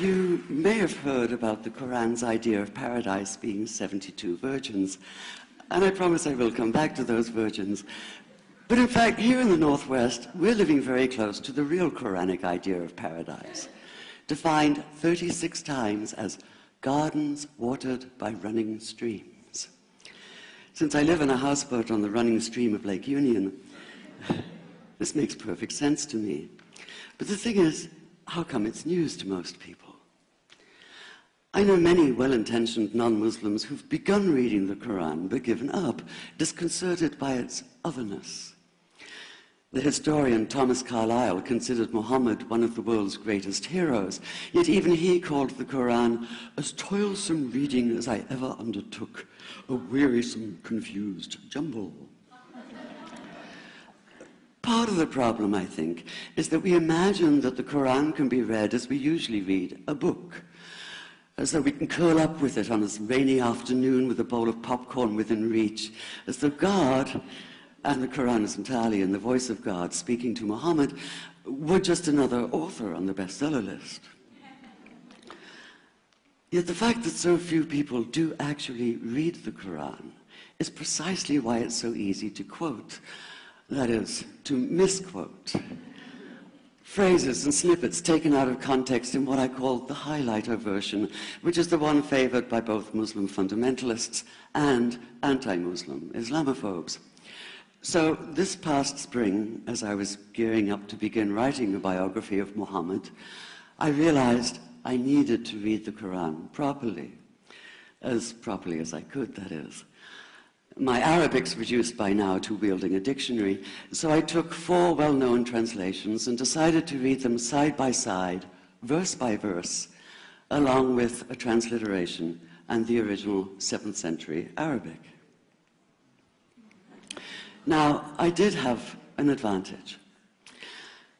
You may have heard about the Quran's idea of paradise being 72 virgins, and I promise I will come back to those virgins. But in fact, here in the Northwest, we're living very close to the real Quranic idea of paradise, defined 36 times as gardens watered by running streams. Since I live in a houseboat on the running stream of Lake Union, this makes perfect sense to me. But the thing is, how come it's news to most people? I know many well-intentioned non-Muslims who've begun reading the Quran but given up, disconcerted by its otherness. The historian Thomas Carlyle considered Muhammad one of the world's greatest heroes, yet even he called the Quran as toilsome reading as I ever undertook, a wearisome, confused jumble. Part of the problem, I think, is that we imagine that the Quran can be read as we usually read a book, as though we can curl up with it on a rainy afternoon with a bowl of popcorn within reach, as though God, and the Quran is entirely in the voice of God speaking to Muhammad, were just another author on the bestseller list. Yet the fact that so few people do actually read the Quran is precisely why it's so easy to quote, that is, to misquote. Phrases and snippets taken out of context in what I call the highlighter version, which is the one favored by both Muslim fundamentalists and anti-Muslim Islamophobes. So this past spring, as I was gearing up to begin writing a biography of Muhammad, I realized I needed to read the Quran properly as I could, that is. My Arabic's reduced by now to wielding a dictionary, so I took 4 well-known translations and decided to read them side by side, verse by verse, along with a transliteration and the original 7th century Arabic. Now, I did have an advantage.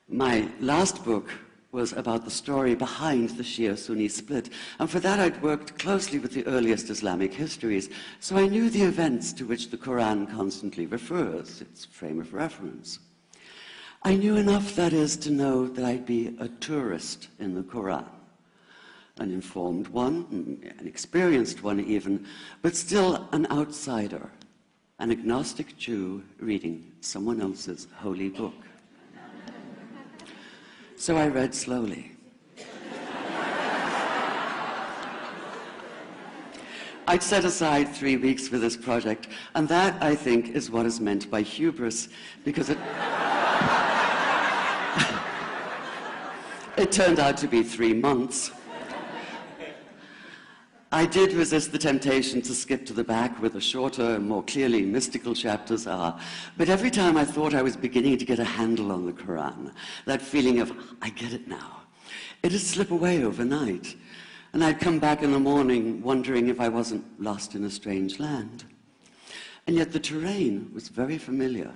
My last book was about the story behind the Shia-Sunni split, and for that I'd worked closely with the earliest Islamic histories, so I knew the events to which the Quran constantly refers, its frame of reference. I knew enough, that is, to know that I'd be a tourist in the Quran, an informed one, an experienced one even, but still an outsider, an agnostic Jew reading someone else's holy book. So I read slowly. I'd set aside 3 weeks for this project, and that, I think, is what is meant by hubris, because it turned out to be 3 months. I did resist the temptation to skip to the back where the shorter and more clearly mystical chapters are, but every time I thought I was beginning to get a handle on the Quran, that feeling of, I get it now, it'd slip away overnight, and I'd come back in the morning wondering if I wasn't lost in a strange land. And yet the terrain was very familiar.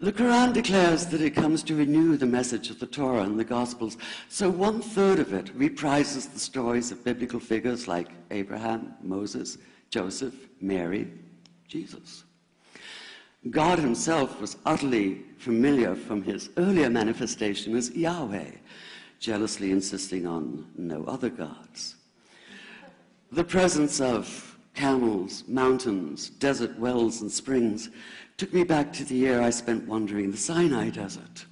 The Quran declares that it comes to renew the message of the Torah and the Gospels, so 1/3 of it reprises the stories of biblical figures like Abraham, Moses, Joseph, Mary, Jesus. God himself was utterly familiar from his earlier manifestation as Yahweh, jealously insisting on no other gods. The presence of camels, mountains, desert wells and springs took me back to the year I spent wandering the Sinai desert.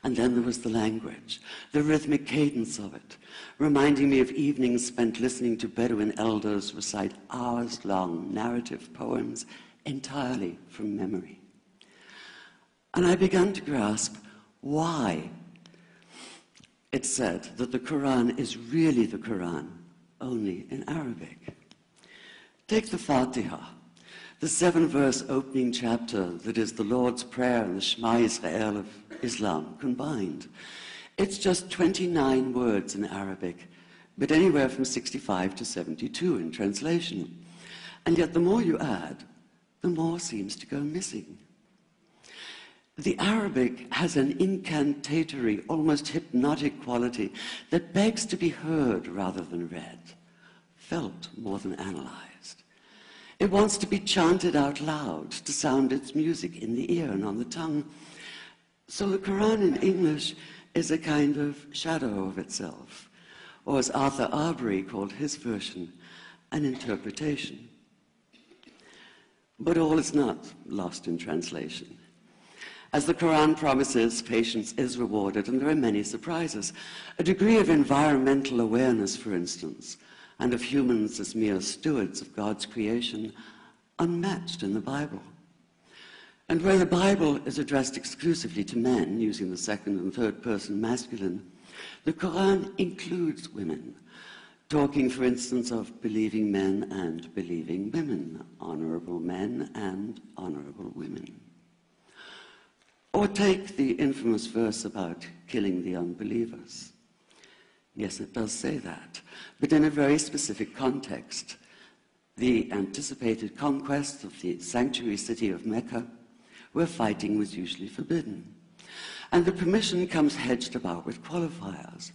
And then there was the language, the rhythmic cadence of it, reminding me of evenings spent listening to Bedouin elders recite hours-long narrative poems entirely from memory. And I began to grasp why it's said that the Quran is really the Quran, only in Arabic. Take the Fatiha, the 7-verse opening chapter that is the Lord's Prayer and the Shema Israel of Islam combined. It's just 29 words in Arabic, but anywhere from 65 to 72 in translation. And yet the more you add, the more seems to go missing. The Arabic has an incantatory, almost hypnotic quality that begs to be heard rather than read, felt more than analyzed. It wants to be chanted out loud, to sound its music in the ear and on the tongue. So the Quran in English is a kind of shadow of itself, or as Arthur Arbery called his version, an interpretation. But all is not lost in translation. As the Quran promises, patience is rewarded, and there are many surprises. A degree of environmental awareness, for instance, and of humans as mere stewards of God's creation, unmatched in the Bible. And where the Bible is addressed exclusively to men, using the second and third person masculine, the Quran includes women, talking, for instance, of believing men and believing women, honorable men and honorable women. Or take the infamous verse about killing the unbelievers. Yes, it does say that, but in a very specific context. The anticipated conquest of the sanctuary city of Mecca, where fighting was usually forbidden. And the permission comes hedged about with qualifiers.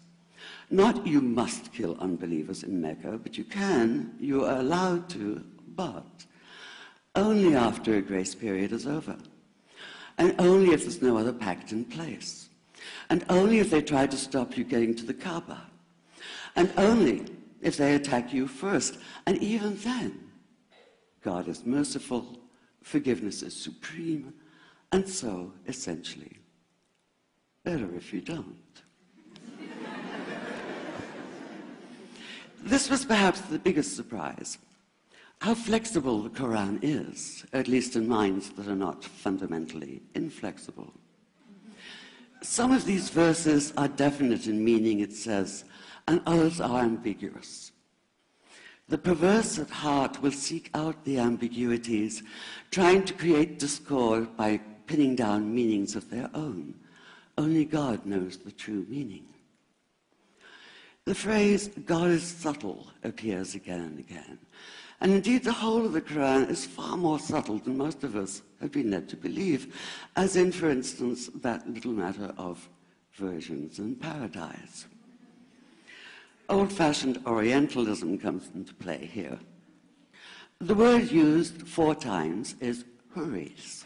Not you must kill unbelievers in Mecca, but you can, you are allowed to, but only after a grace period is over. And only if there's no other pact in place. And only if they try to stop you getting to the Kaaba. And only if they attack you first. And even then, God is merciful, forgiveness is supreme, and so, essentially, better if you don't. This was perhaps the biggest surprise. How flexible the Quran is, at least in minds that are not fundamentally inflexible. Some of these verses are definite in meaning, it says, and others are ambiguous. The perverse at heart will seek out the ambiguities, trying to create discord by pinning down meanings of their own. Only God knows the true meaning. The phrase, God is subtle, appears again and again. And indeed, the whole of the Quran is far more subtle than most of us have been led to believe, as in, for instance, that little matter of virgins and paradise. Old-fashioned Orientalism comes into play here. The word used 4 times is huris,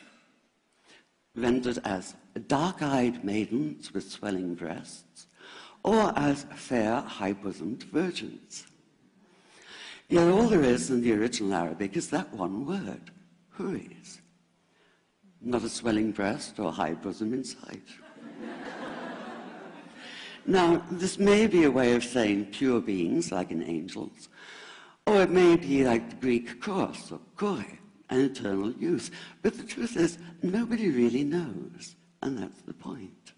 rendered as dark-eyed maidens with swelling breasts, or as fair, high-bosomed virgins. Yet all there is in the original Arabic is that one word, huris. Not a swelling breast or high bosom in sight. Now, this may be a way of saying pure beings, like in angels, or it may be like the Greek kos, or kore, an eternal youth. But the truth is, nobody really knows, and that's the point.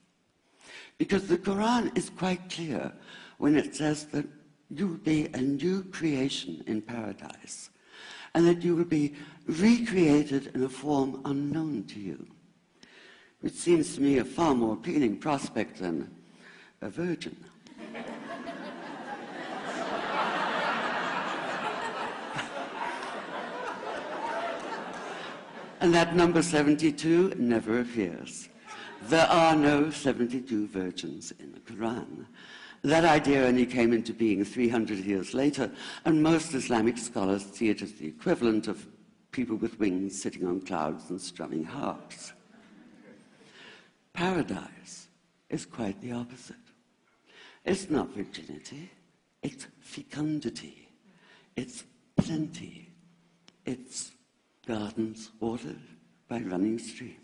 Because the Quran is quite clear when it says that you will be a new creation in paradise, and that you will be recreated in a form unknown to you, which seems to me a far more appealing prospect than a virgin. And that number 72 never appears. There are no 72 virgins in the Quran. That idea only came into being 300 years later, and most Islamic scholars see it as the equivalent of people with wings sitting on clouds and strumming harps. Paradise is quite the opposite. It's not virginity, it's fecundity, it's plenty, it's gardens watered by running streams.